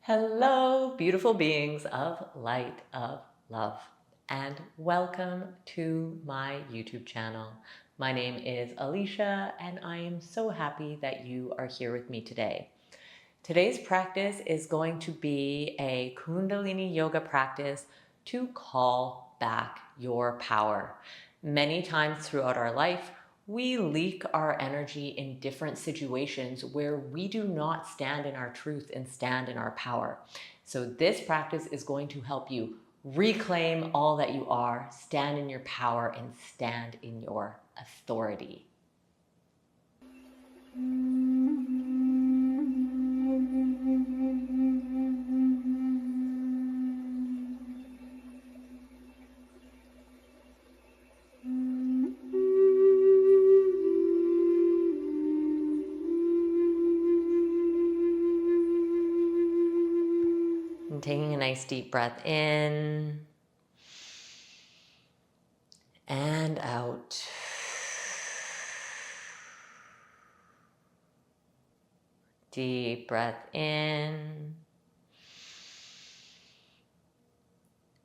Hello, beautiful beings of light, of love, and welcome to my YouTube channel. My name is Alicia, and I am so happy that you are here with me today. Today's practice is going to be a Kundalini Yoga practice to call back your power. Many times throughout our life, we leak our energy in different situations where we do not stand in our truth and stand in our power. So this practice is going to help you reclaim all that you are, stand in your power, and stand in your authority. And taking a nice deep breath in and out. Deep breath in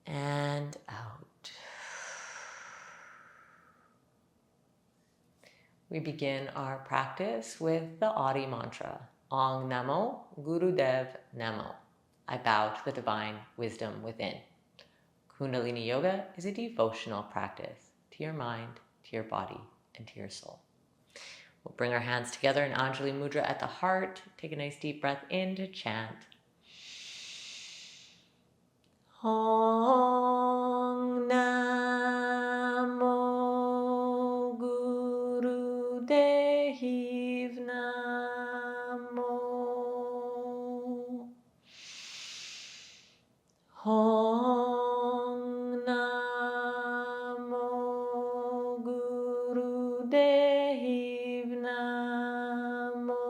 and out. We begin our practice with the Adi mantra, Ong Namo Gurudev Namo. I bow to the divine wisdom within. Kundalini Yoga is a devotional practice to your mind, to your body, and to your soul. We'll bring our hands together in Anjali Mudra at the heart. Take a nice deep breath in to chant. Ong Namo Gurudev Namo. Ong Namo Gurudev Namo.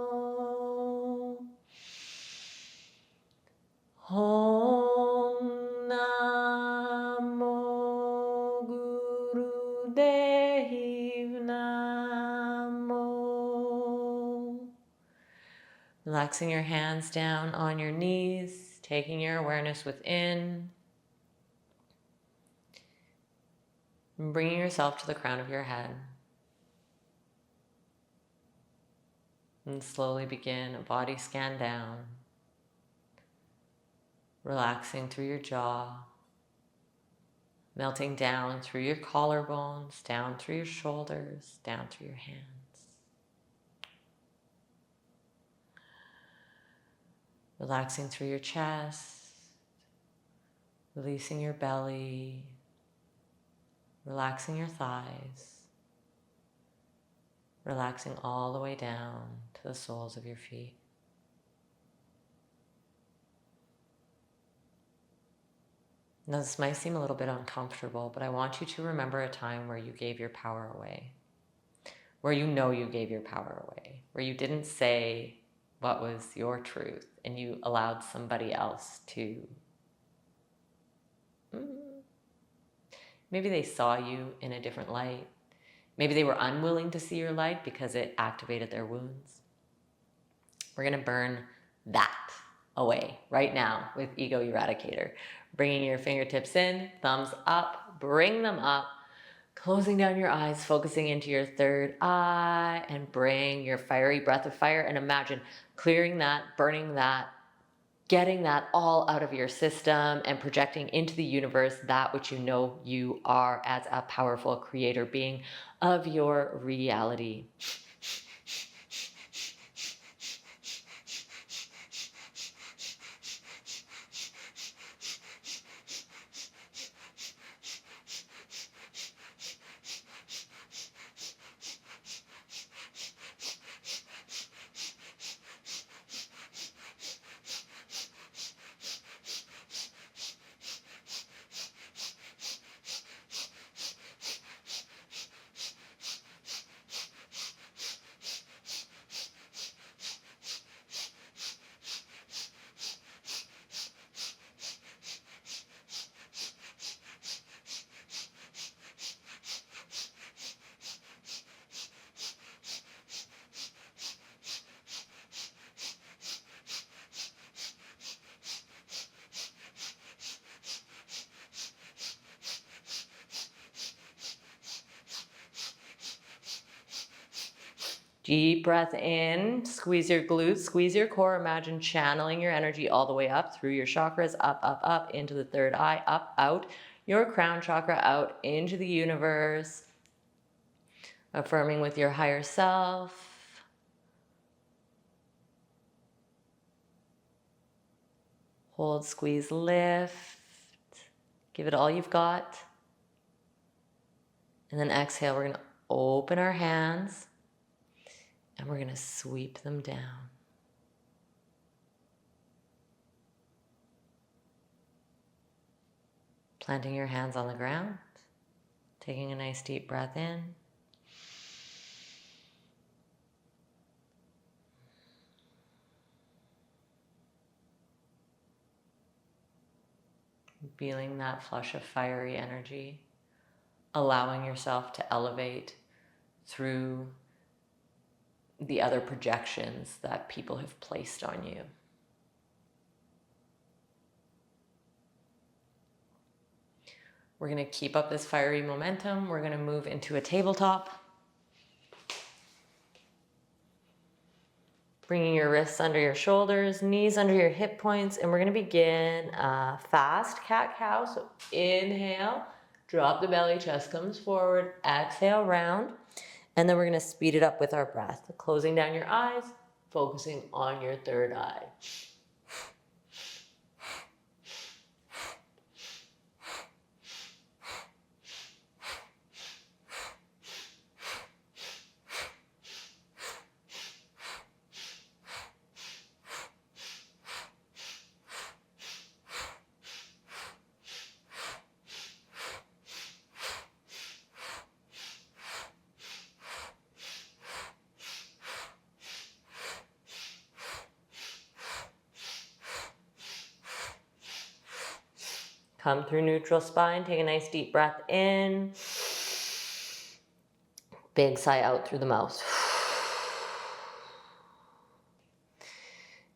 Ong Namo Gurudev Namo. Relaxing your hands down on your knees, taking your awareness within, and bringing yourself to the crown of your head. And slowly begin a body scan down, relaxing through your jaw, melting down through your collarbones, down through your shoulders, down through your hands. Relaxing through your chest, releasing your belly, relaxing your thighs, relaxing all the way down to the soles of your feet. Now, this might seem a little bit uncomfortable, but I want you to remember a time where you gave your power away, where you know you gave your power away, where you didn't say what was your truth and you allowed somebody else to, maybe they saw you in a different light. Maybe they were unwilling to see your light because it activated their wounds. We're going to burn that away right now with Ego Eradicator. Bringing your fingertips in, thumbs up, bring them up, closing down your eyes, focusing into your third eye, and bring your fiery breath of fire and imagine clearing that, burning that, getting that all out of your system and projecting into the universe that which you know you are as a powerful creator being of your reality. Deep breath in, squeeze your glutes, squeeze your core. Imagine channeling your energy all the way up through your chakras, up, up, up, into the third eye, up, out, your crown chakra, out into the universe. Affirming with your higher self. Hold, squeeze, lift. Give it all you've got. And then exhale, we're going to open our hands and we're going to sweep them down. Planting your hands on the ground, taking a nice deep breath in. Feeling that flush of fiery energy, allowing yourself to elevate through the other projections that people have placed on you. We're going to keep up this fiery momentum. We're going to move into a tabletop. Bringing your wrists under your shoulders, knees under your hip points, and we're going to begin a fast cat-cow. So inhale, drop the belly, chest comes forward, exhale, round, and then we're going to speed it up with our breath. Closing down your eyes, focusing on your third eye. Come through neutral spine, take a nice deep breath in. Big sigh out through the mouth.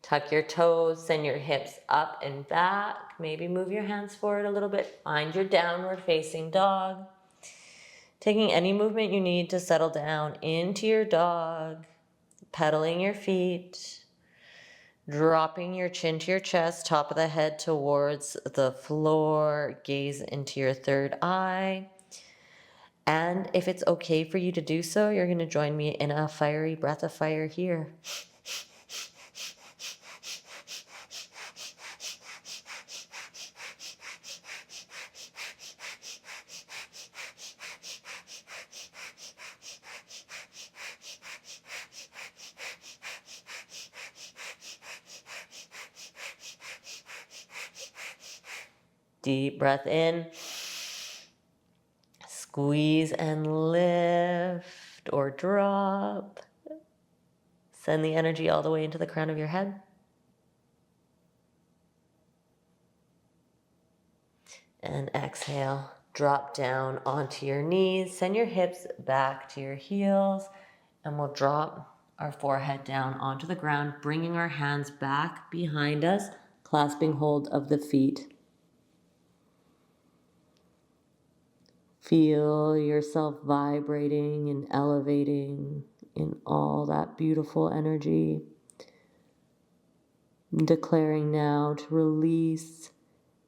Tuck your toes, send your hips up and back. Maybe move your hands forward a little bit. Find your downward facing dog. Taking any movement you need to settle down into your dog. Pedaling your feet. Dropping your chin to your chest, top of the head towards the floor. Gaze into your third eye. And if it's okay for you to do so, you're going to join me in a fiery breath of fire here. Deep breath in. Squeeze and lift or drop. Send the energy all the way into the crown of your head. And exhale, drop down onto your knees. Send your hips back to your heels. And we'll drop our forehead down onto the ground, bringing our hands back behind us, clasping hold of the feet. Feel yourself vibrating and elevating in all that beautiful energy. I'm declaring now to release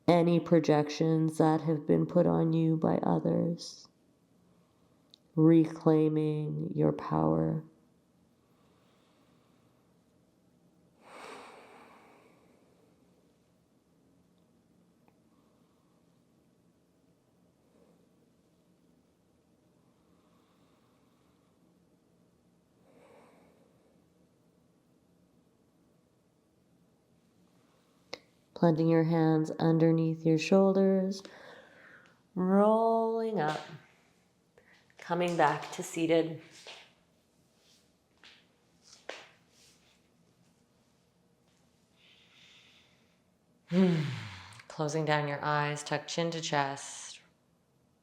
any projections that have been put on you by others. Reclaiming your power. Planting your hands underneath your shoulders, rolling up, coming back to seated. Closing down your eyes, tuck chin to chest,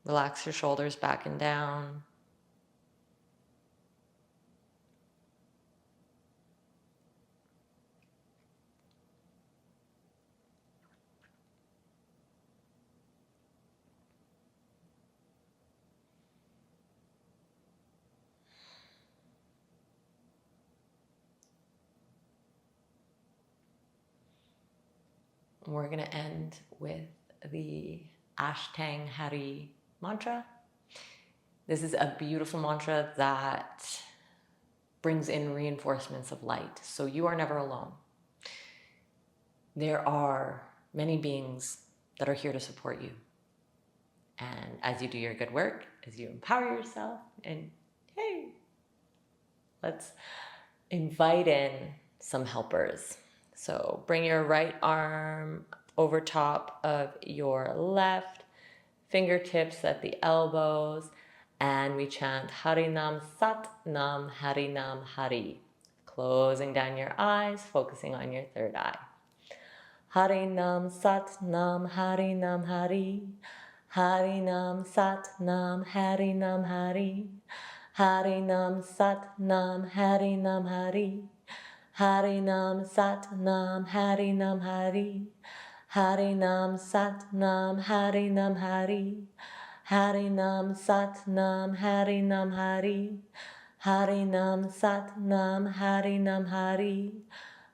relax your shoulders back and down. we're going to end with the Ashtang Hari mantra. This is a beautiful mantra that brings in reinforcements of light. So you are never alone. There are many beings that are here to support you. And as you do your good work, as you empower yourself, and hey, let's invite in some helpers. So bring your right arm over top of your left, fingertips at the elbows, and we chant Harinam Sat Nam Harinam Hari. Closing down your eyes, focusing on your third eye. Harinam Sat Nam Harinam Hari. Harinam Sat Nam Harinam Hari. Harinam Sat Nam Harinam Hari. Harinam Sat Nam Harinam Hari. Harinam Sat Nam Harinam Hari. Harinam Sat Nam Harinam Hari. Harinam Sat Nam Harinam Hari.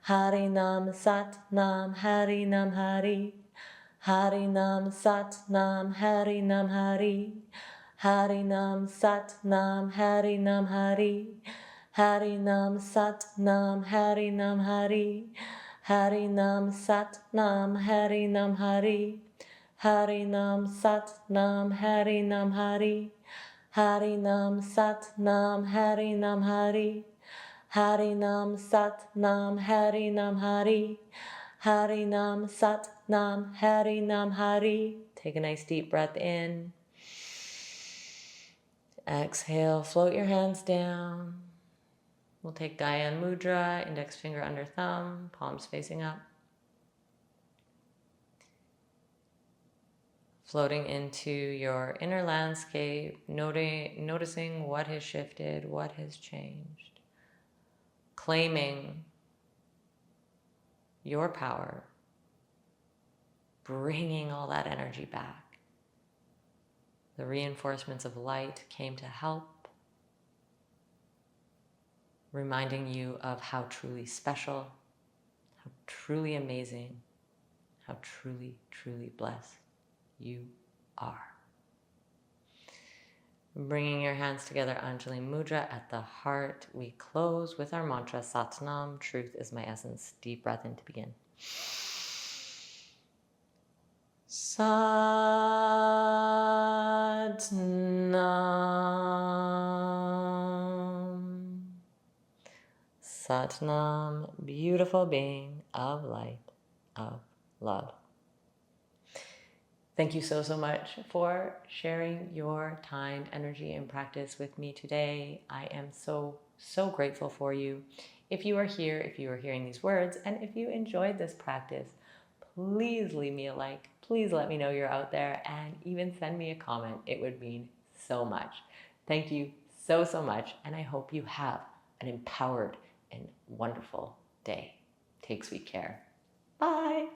Harinam Sat Nam Harinam Hari. Harinam Sat Nam Harinam Hari. Harinam Sat Nam Harinam Hari. Harinam Sat Nam Harinam Hari. Harinam Sat Nam Harinam Hari. Harinam Sat Nam Harinam Hari. Harinam Sat Nam Harinam Hari. Harinam Sat Nam Harinam Hari. Harinam Sat Nam Harinam Hari. Take a nice deep breath in. Exhale, float your hands down. We'll take Gyan Mudra, index finger under thumb, palms facing up. Floating into your inner landscape, noticing what has shifted, what has changed. Claiming your power, bringing all that energy back. The reinforcements of light came to help, reminding you of how truly special, how truly amazing, how truly, truly blessed you are. Bringing your hands together, Anjali Mudra at the heart. We close with our mantra, Satnam, truth is my essence. Deep breath in to begin. Satnam. Satnam, beautiful being of light, of love. Thank you so much for sharing your time, energy, and practice with me today. I am so grateful for you. If you are here, if you are hearing these words, and if you enjoyed this practice, please leave me a like. Please let me know you're out there, and even send me a comment. It would mean so much. Thank you so much, and I hope you have an empowered and wonderful day. Take sweet care. Bye.